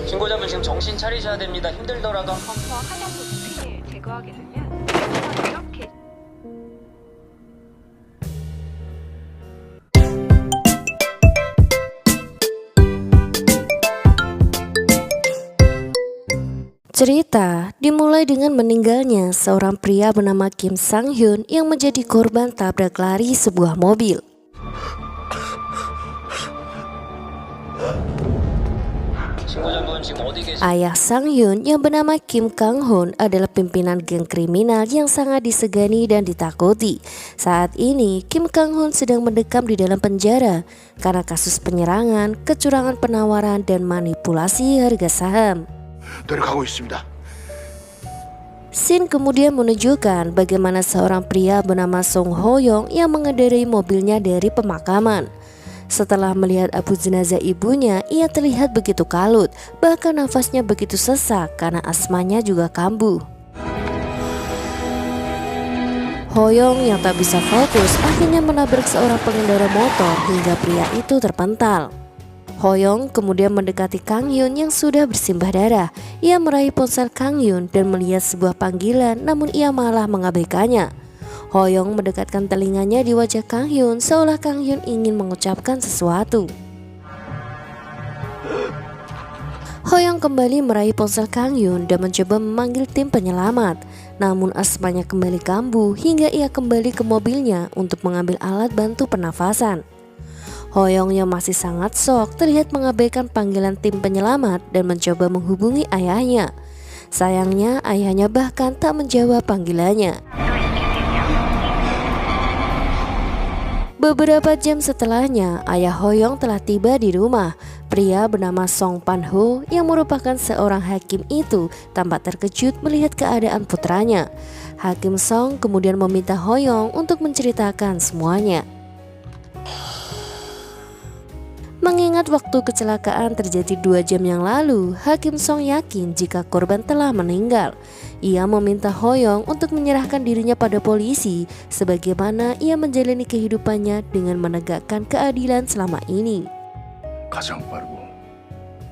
신고자분 지금 정신 차리셔야 됩니다. 힘들더라도 범퍼 하단 부분을 제거하게 되면 우선 이렇게 Cerita dimulai dengan meninggalnya seorang pria bernama Kim Sang Hyun yang menjadi korban tabrak lari sebuah mobil. 신고자분 지금 어디 계세요? Ayah Sang Hyun yang bernama Kim Kang Hoon adalah pimpinan geng kriminal yang sangat disegani dan ditakuti. Saat ini Kim Kang Hoon sedang mendekam di dalam penjara karena kasus penyerangan, kecurangan penawaran dan manipulasi harga saham. 노력하고 있습니다. Scene kemudian menunjukkan bagaimana seorang pria bernama Song Ho Yong yang mengendarai mobilnya dari pemakaman. Setelah melihat abu jenazah ibunya, ia terlihat begitu kalut, bahkan nafasnya begitu sesak karena asmanya juga kambuh. Ho Yong yang tak bisa fokus akhirnya menabrak seorang pengendara motor hingga pria itu terpental. Ho Yong kemudian mendekati Kang Hyun yang sudah bersimbah darah. Ia meraih ponsel Kang Hyun dan melihat sebuah panggilan, namun ia malah mengabaikannya. Ho Yong mendekatkan telinganya di wajah Kang Hyun seolah Kang Hyun ingin mengucapkan sesuatu. Ho Yong kembali meraih ponsel Kang Hyun dan mencoba memanggil tim penyelamat. Namun asmanya kembali kambuh hingga ia kembali ke mobilnya untuk mengambil alat bantu pernafasan. Ho Yong yang masih sangat shock terlihat mengabaikan panggilan tim penyelamat dan mencoba menghubungi ayahnya. Sayangnya ayahnya bahkan tak menjawab panggilannya. Beberapa jam setelahnya, ayah Ho Yong telah tiba di rumah. Pria bernama Song Pan Ho yang merupakan seorang hakim itu tampak terkejut melihat keadaan putranya. Hakim Song kemudian meminta Ho Yong untuk menceritakan semuanya. Mengingat waktu kecelakaan terjadi 2 jam yang lalu, Hakim Song yakin jika korban telah meninggal. Ia meminta Ho Yong untuk menyerahkan dirinya pada polisi sebagaimana ia menjalani kehidupannya dengan menegakkan keadilan selama ini. 가장 빠르고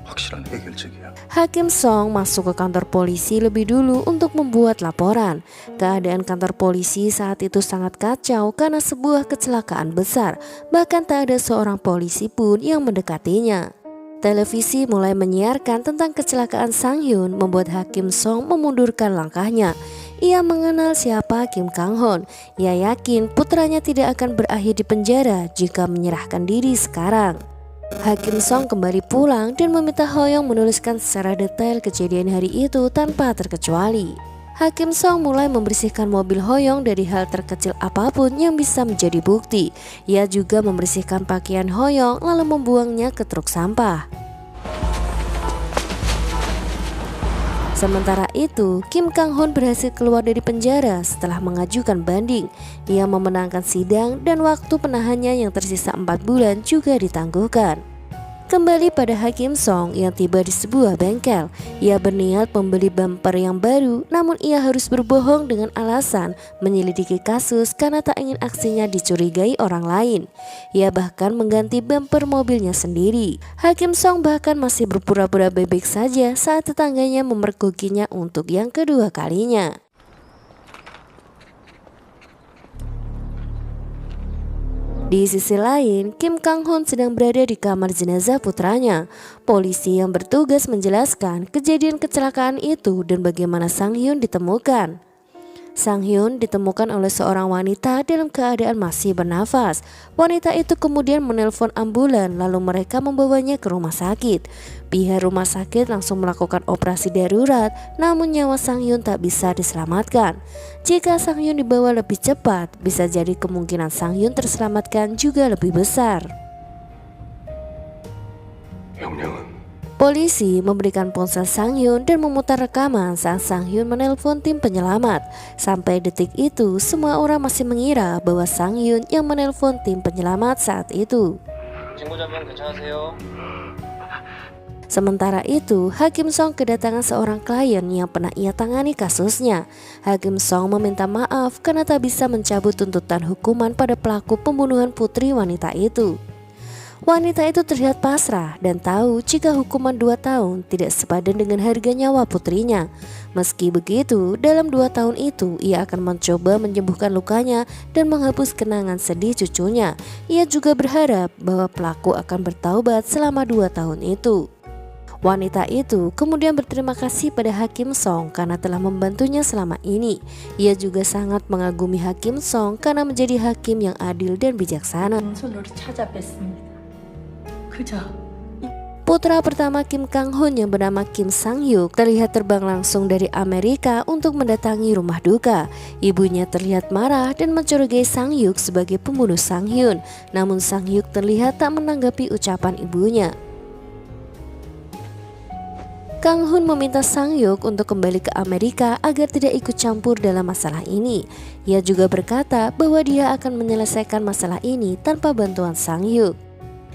확실한 해결책이야. Hakim Song masuk ke kantor polisi lebih dulu untuk membuat laporan. Keadaan kantor polisi saat itu sangat kacau karena sebuah kecelakaan besar. Bahkan tak ada seorang polisi pun yang mendekatinya. Televisi mulai menyiarkan tentang kecelakaan Sang Hyun membuat Hakim Song memundurkan langkahnya. Ia mengenal siapa Kim Kang Hoon. Ia yakin putranya tidak akan berakhir di penjara jika menyerahkan diri sekarang. Hakim Song kembali pulang dan meminta Ho Yong menuliskan secara detail kejadian hari itu tanpa terkecuali. Hakim Song mulai membersihkan mobil Ho Yong dari hal terkecil apapun yang bisa menjadi bukti. Ia juga membersihkan pakaian Ho Yong lalu membuangnya ke truk sampah. Sementara itu, Kim Kang Hoon berhasil keluar dari penjara setelah mengajukan banding. Ia memenangkan sidang dan waktu penahannya yang tersisa 4 bulan juga ditangguhkan. Kembali pada Hakim Song yang tiba di sebuah bengkel. Ia berniat membeli bumper yang baru, namun ia harus berbohong dengan alasan menyelidiki kasus karena tak ingin aksinya dicurigai orang lain. Ia bahkan mengganti bumper mobilnya sendiri. Hakim Song bahkan masih berpura-pura bebek saja saat tetangganya memergokinya untuk yang kedua kalinya. Di sisi lain, Kim Kang Hoon sedang berada di kamar jenazah putranya. Polisi yang bertugas menjelaskan kejadian kecelakaan itu dan bagaimana Sang Hyun ditemukan. Sang Hyun ditemukan oleh seorang wanita dalam keadaan masih bernafas. Wanita itu kemudian menelpon ambulan lalu mereka membawanya ke rumah sakit. Pihak rumah sakit langsung melakukan operasi darurat, namun nyawa Sang Hyun tak bisa diselamatkan. Jika Sang Hyun dibawa lebih cepat, bisa jadi kemungkinan Sang Hyun terselamatkan juga lebih besar. 영양은 Polisi memberikan ponsel Sang Hyun dan memutar rekaman saat Sang Hyun menelpon tim penyelamat. Sampai detik itu, semua orang masih mengira bahwa Sang Hyun yang menelpon tim penyelamat saat itu. 신고자분 괜찮으세요? Sementara itu, Hakim Song kedatangan seorang klien yang pernah ia tangani kasusnya. Hakim Song meminta maaf karena tak bisa mencabut tuntutan hukuman pada pelaku pembunuhan putri wanita itu. Wanita itu terlihat pasrah dan tahu jika hukuman 2 tahun tidak sepadan dengan harga nyawa putrinya. Meski begitu, dalam 2 tahun itu ia akan mencoba menyembuhkan lukanya dan menghapus kenangan sedih cucunya. Ia juga berharap bahwa pelaku akan bertaubat selama 2 tahun itu. Wanita itu kemudian berterima kasih pada Hakim Song karena telah membantunya selama ini. Ia juga sangat mengagumi Hakim Song karena menjadi hakim yang adil dan bijaksana. 손으로 찾아뵙습니다. 그저 Putra pertama Kim Kang Hoon yang bernama Kim Sang Hyuk terlihat terbang langsung dari Amerika untuk mendatangi rumah duka. Ibunya terlihat marah dan mencurigai Sang Hyuk sebagai pembunuh Sang Hyun. Namun Sang Hyuk terlihat tak menanggapi ucapan ibunya. Kang Hoon meminta Sang Hyuk untuk kembali ke Amerika agar tidak ikut campur dalam masalah ini. Ia juga berkata bahwa dia akan menyelesaikan masalah ini tanpa bantuan Sang Hyuk.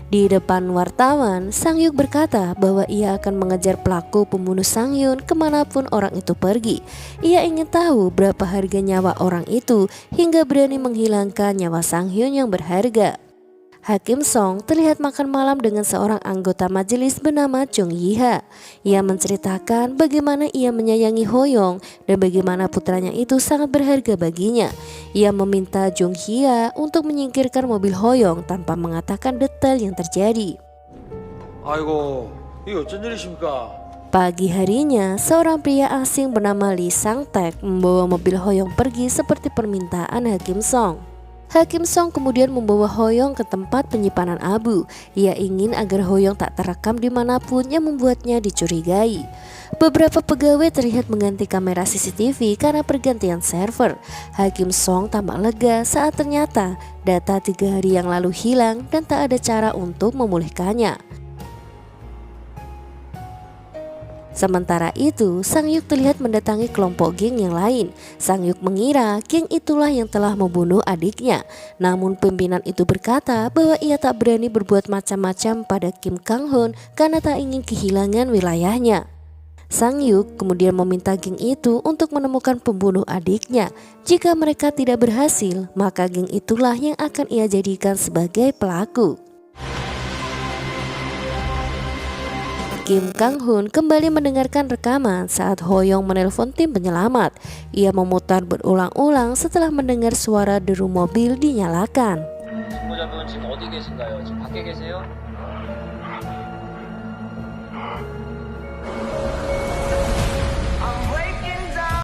Di depan wartawan, Sang Hyuk berkata bahwa ia akan mengejar pelaku pembunuh Sang Hyun kemanapun orang itu pergi. Ia ingin tahu berapa harga nyawa orang itu hingga berani menghilangkan nyawa Sang Hyun yang berharga. Hakim Song terlihat makan malam dengan seorang anggota majelis bernama Chung Yi-ha. Ia menceritakan bagaimana ia menyayangi Hoyong dan bagaimana putranya itu sangat berharga baginya. Ia meminta Chung Yi-ha untuk menyingkirkan mobil Hoyong tanpa mengatakan detail yang terjadi. 아이고, 이게 어쩐 일이십니까? Pagi harinya, seorang pria asing bernama Lee Sang-taek membawa mobil Hoyong pergi seperti permintaan Hakim Song. Hakim Song kemudian membawa Hoyong ke tempat penyimpanan abu. Ia ingin agar Hoyong tak terekam dimanapun yang membuatnya dicurigai. Beberapa pegawai terlihat mengganti kamera CCTV karena pergantian server. Hakim Song tampak lega saat ternyata data 3 hari yang lalu hilang dan tak ada cara untuk memulihkannya. Sementara itu, Sang Hyuk terlihat mendatangi kelompok geng yang lain. Sang Hyuk mengira geng itulah yang telah membunuh adiknya. Namun pimpinan itu berkata bahwa ia tak berani berbuat macam-macam pada Kim Kang Hoon karena tak ingin kehilangan wilayahnya. Sang Hyuk kemudian meminta geng itu untuk menemukan pembunuh adiknya. Jika mereka tidak berhasil, maka geng itulah yang akan ia jadikan sebagai pelaku. Kim Kang Hoon kembali mendengarkan rekaman saat Hoyong menelpon tim penyelamat. Ia memutar berulang-ulang setelah mendengar suara deru mobil dinyalakan. 신고자분 지금 어디 계신가요? 지금 밖에 계세요?